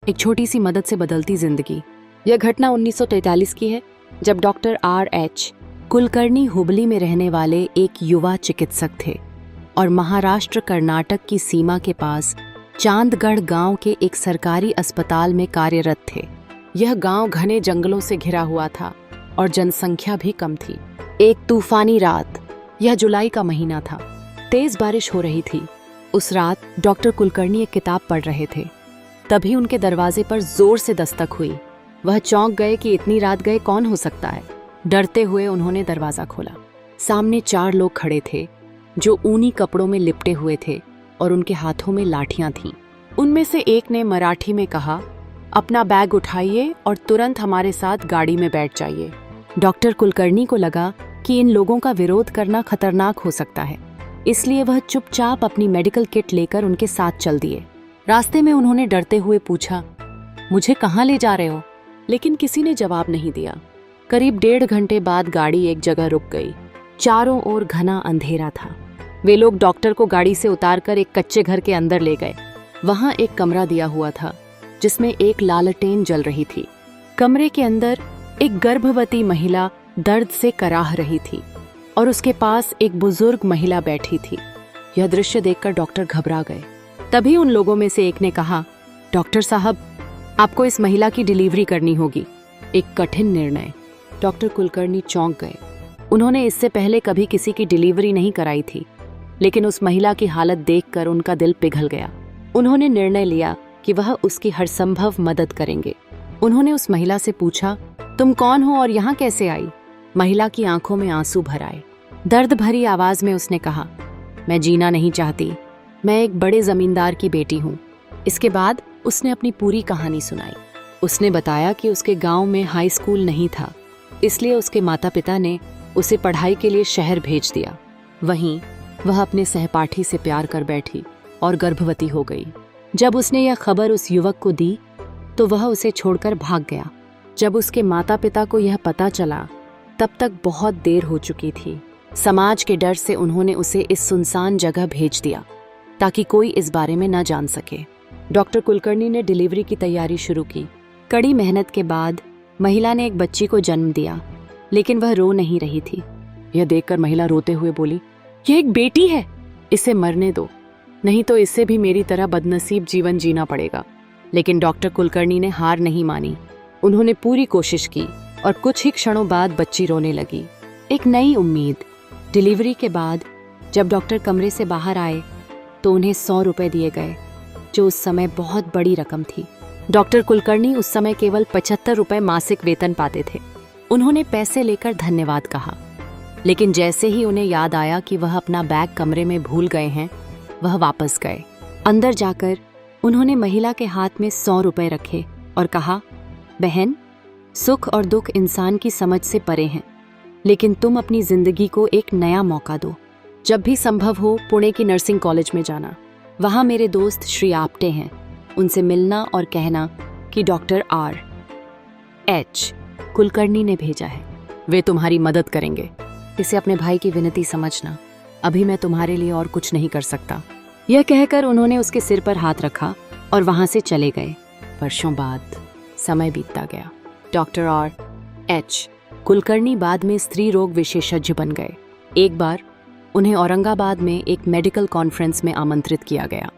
एक छोटी सी मदद से बदलती जिंदगी। यह घटना 1943 की है, जब डॉक्टर R.H. कुलकर्णी हुबली में रहने वाले एक युवा चिकित्सक थे और महाराष्ट्र कर्नाटक की सीमा के पास चांदगढ़ गांव के एक सरकारी अस्पताल में कार्यरत थे। यह गांव घने जंगलों से घिरा हुआ था और जनसंख्या भी कम थी। एक तूफानी रात, यह जुलाई का महीना था, तेज बारिश हो रही थी। उस रात डॉक्टर कुलकर्णी एक किताब पढ़ रहे थे। तभी उनके दरवाजे पर जोर से दस्तक हुई। वह चौंक गए कि इतनी रात गए कौन हो सकता है। डरते हुए उन्होंने दरवाजा खोला। सामने 4 लोग खड़े थे जो ऊनी कपड़ों में लिपटे हुए थे और उनके हाथों में लाठियां थीं। उनमें से एक ने मराठी में कहा, अपना बैग उठाइए और तुरंत हमारे साथ गाड़ी में बैठ जाइए। डॉक्टर कुलकर्णी को लगा कि इन लोगों का विरोध करना खतरनाक हो सकता है, इसलिए वह चुपचाप अपनी मेडिकल किट लेकर उनके साथ चल दिए। रास्ते में उन्होंने डरते हुए पूछा, मुझे कहाँ ले जा रहे हो? लेकिन किसी ने जवाब नहीं दिया। करीब 1.5 घंटे बाद गाड़ी एक जगह रुक गई। चारों ओर घना अंधेरा था। वे लोग डॉक्टर को गाड़ी से उतारकर एक कच्चे घर के अंदर ले गए। वहां एक कमरा दिया हुआ था जिसमें एक लालटेन जल रही थी। कमरे के अंदर एक गर्भवती महिला दर्द से कराह रही थी और उसके पास एक बुजुर्ग महिला बैठी थी। यह दृश्य देखकर डॉक्टर घबरा गए। तभी उन लोगों में से एक ने कहा, डॉक्टर साहब, आपको इस महिला की डिलीवरी करनी होगी। एक कठिन निर्णय। डॉक्टर कुलकर्णी चौंक गए। उन्होंने इससे पहले कभी किसी की डिलीवरी नहीं कराई थी, लेकिन उस महिला की हालत देखकर उनका दिल पिघल गया। उन्होंने निर्णय लिया कि वह उसकी हर संभव मदद करेंगे। उन्होंने उस महिला से पूछा, तुम कौन हो और यहाँ कैसे आई? महिला की आंखों में आंसू भर आए। दर्द भरी आवाज में उसने कहा, मैं जीना नहीं चाहती, मैं एक बड़े जमींदार की बेटी हूँ। इसके बाद उसने अपनी पूरी कहानी सुनाई। उसने बताया कि उसके गांव में हाई स्कूल नहीं था, इसलिए उसके माता पिता ने उसे पढ़ाई के लिए शहर भेज दिया। वहीं वह अपने सहपाठी से प्यार कर बैठी और गर्भवती हो गई। जब उसने यह खबर उस युवक को दी तो वह उसे छोड़कर भाग गया। जब उसके माता पिता को यह पता चला तब तक बहुत देर हो चुकी थी। समाज के डर से उन्होंने उसे इस सुनसान जगह भेज दिया ताकि कोई इस बारे में न जान सके। डॉक्टर कुलकर्णी ने डिलीवरी की तैयारी शुरू की। कड़ी मेहनत के बाद महिला ने एक बच्ची को जन्म दिया, लेकिन वह रो नहीं रही थी। यह देखकर महिला रोते हुए बोली, यह एक बेटी है, इसे मरने दो, नहीं तो इससे भी मेरी तरह बदनसीब जीवन जीना पड़ेगा। लेकिन डॉक्टर कुलकर्णी ने हार नहीं मानी। उन्होंने पूरी कोशिश की और कुछ ही क्षणों बाद बच्ची रोने लगी। एक नई उम्मीद। डिलीवरी के बाद जब डॉक्टर कमरे से बाहर आए तो उन्हें 100 रुपए दिए गए, जो उस समय बहुत बड़ी रकम थी। डॉक्टर कुलकर्णी उस समय केवल 75 रुपए मासिक वेतन पाते थे। उन्होंने पैसे लेकर धन्यवाद कहा, लेकिन जैसे ही उन्हें याद आया कि वह अपना बैग कमरे में भूल गए हैं, वह वापस गए। अंदर जाकर उन्होंने महिला के हाथ में 100 रुपए रखे और कहा, बहन, सुख और दुख इंसान की समझ से परे हैं, लेकिन तुम अपनी जिंदगी को एक नया मौका दो। जब भी संभव हो पुणे की नर्सिंग कॉलेज में जाना। वहाँ मेरे दोस्त श्री आप्टे हैं, उनसे मिलना और कहना कि डॉक्टर R.H. कुलकर्णी ने भेजा है, वे तुम्हारी मदद करेंगे। इसे अपने भाई की विनती समझना, अभी मैं तुम्हारे लिए और कुछ नहीं कर सकता। यह कहकर उन्होंने उसके सिर पर हाथ रखा और वहां से चले गए। वर्षों बाद समय बीतता गया। Doctor R.H. कुलकर्णी बाद में स्त्री रोग विशेषज्ञ बन गए। एक बार उन्हें औरंगाबाद में एक मेडिकल कॉन्फ्रेंस में आमंत्रित किया गया।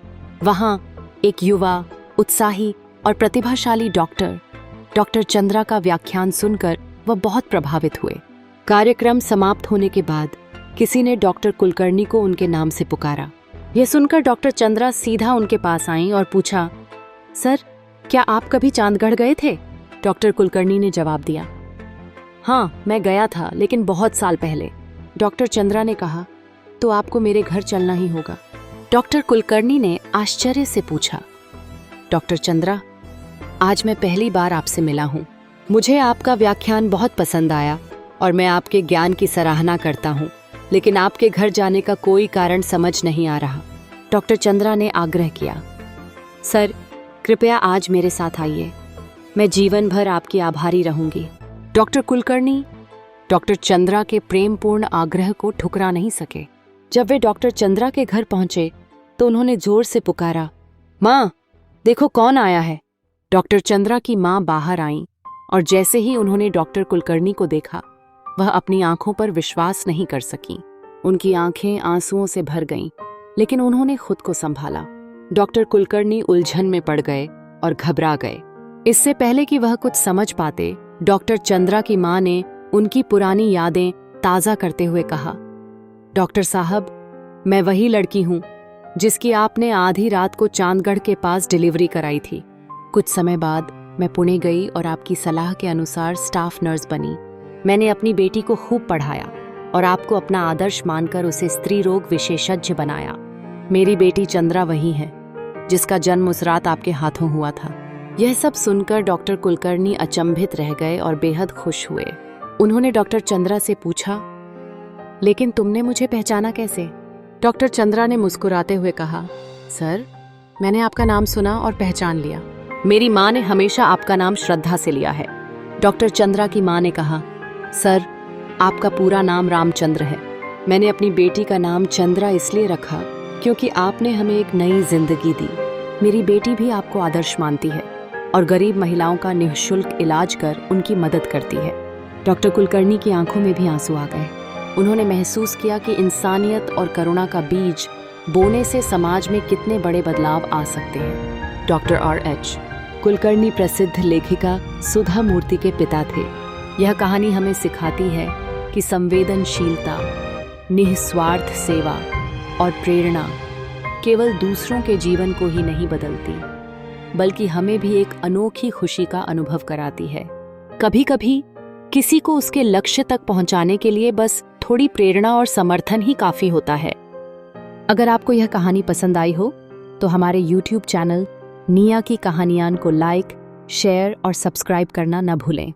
वहां एक युवा, उत्साही और प्रतिभाशाली डॉक्टर चंद्रा का व्याख्यान सुनकर वह बहुत प्रभावित हुए। कार्यक्रम समाप्त होने के बाद किसी ने डॉक्टर कुलकर्णी को उनके नाम से पुकारा। यह सुनकर डॉक्टर चंद्रा सीधा उनके पास आईं और पूछा, सर, क्या आप कभी चांदगढ़ गए थे? डॉक्टर कुलकर्णी ने जवाब दिया, हाँ, मैं गया था, लेकिन बहुत साल पहले। डॉक्टर चंद्रा ने कहा, तो आपको मेरे घर चलना ही होगा। डॉक्टर कुलकर्णी ने आश्चर्य से पूछा, डॉक्टर चंद्रा, आज मैं पहली बार आपसे मिला हूँ। मुझे आपका व्याख्यान बहुत पसंद आया और मैं आपके ज्ञान की सराहना करता हूँ, लेकिन आपके घर जाने का कोई कारण समझ नहीं आ रहा। डॉक्टर चंद्रा ने आग्रह किया, सर, कृपया आज मेरे साथ आइए, मैं जीवन भर आपकी आभारी रहूंगी। डॉक्टर कुलकर्णी डॉक्टर चंद्रा के प्रेमपूर्ण आग्रह को ठुकरा नहीं सके। जब वे डॉक्टर चंद्रा के घर पहुंचे तो उन्होंने जोर से पुकारा, माँ, देखो कौन आया है। डॉक्टर चंद्रा की मां बाहर आईं और जैसे ही उन्होंने डॉक्टर कुलकर्णी को देखा, वह अपनी आंखों पर विश्वास नहीं कर सकीं। उनकी आंखें आंसुओं से भर गईं, लेकिन उन्होंने खुद को संभाला। डॉक्टर कुलकर्णी उलझन में पड़ गए और घबरा गए। इससे पहले कि वह कुछ समझ पाते, डॉक्टर चंद्रा की मां ने उनकी पुरानी यादें ताज़ा करते हुए कहा, डॉक्टर साहब, मैं वही लड़की हूं जिसकी आपने आधी रात को चांदगढ़ के पास डिलीवरी कराई थी। कुछ समय बाद मैं पुणे गई और आपकी सलाह के अनुसार स्टाफ नर्स बनी। मैंने अपनी बेटी को खूब पढ़ाया और आपको अपना आदर्श मानकर उसे स्त्री रोग विशेषज्ञ बनाया। मेरी बेटी चंद्रा वही है जिसका जन्म उस रात आपके हाथों हुआ था। यह सब सुनकर डॉक्टर कुलकर्णी अचंभित रह गए और बेहद खुश हुए। उन्होंने डॉक्टर चंद्रा से पूछा, लेकिन तुमने मुझे पहचाना कैसे? डॉक्टर चंद्रा ने मुस्कुराते हुए कहा, सर, मैंने आपका नाम सुना और पहचान लिया। मेरी माँ ने हमेशा आपका नाम श्रद्धा से लिया है। डॉक्टर चंद्रा की माँ ने कहा, सर, आपका पूरा नाम रामचंद्र है। मैंने अपनी बेटी का नाम चंद्रा इसलिए रखा क्योंकि आपने हमें एक नई जिंदगी दी। मेरी बेटी भी आपको आदर्श मानती है और गरीब महिलाओं का निःशुल्क इलाज कर उनकी मदद करती है। डॉक्टर कुलकर्णी की आंखों में भी आंसू आ गए। उन्होंने महसूस किया कि इंसानियत और करुणा का बीज बोने से समाज में कितने बड़े बदलाव आ सकते हैं। Doctor R.H. कुलकर्णी प्रसिद्ध लेखिका सुधा मूर्ति के पिता थे। यह कहानी हमें सिखाती है कि संवेदनशीलता, निस्वार्थ सेवा और प्रेरणा केवल दूसरों के जीवन को ही नहीं बदलती, बल्कि हमें भी एक अनोखी खुशी का अनुभव कराती है। कभी-कभी किसी को उसके लक्ष्य तक पहुंचाने के लिए बस थोड़ी प्रेरणा और समर्थन ही काफी होता है। अगर आपको यह कहानी पसंद आई हो तो हमारे YouTube चैनल निया की कहानियां को लाइक, शेयर और सब्सक्राइब करना न भूलें।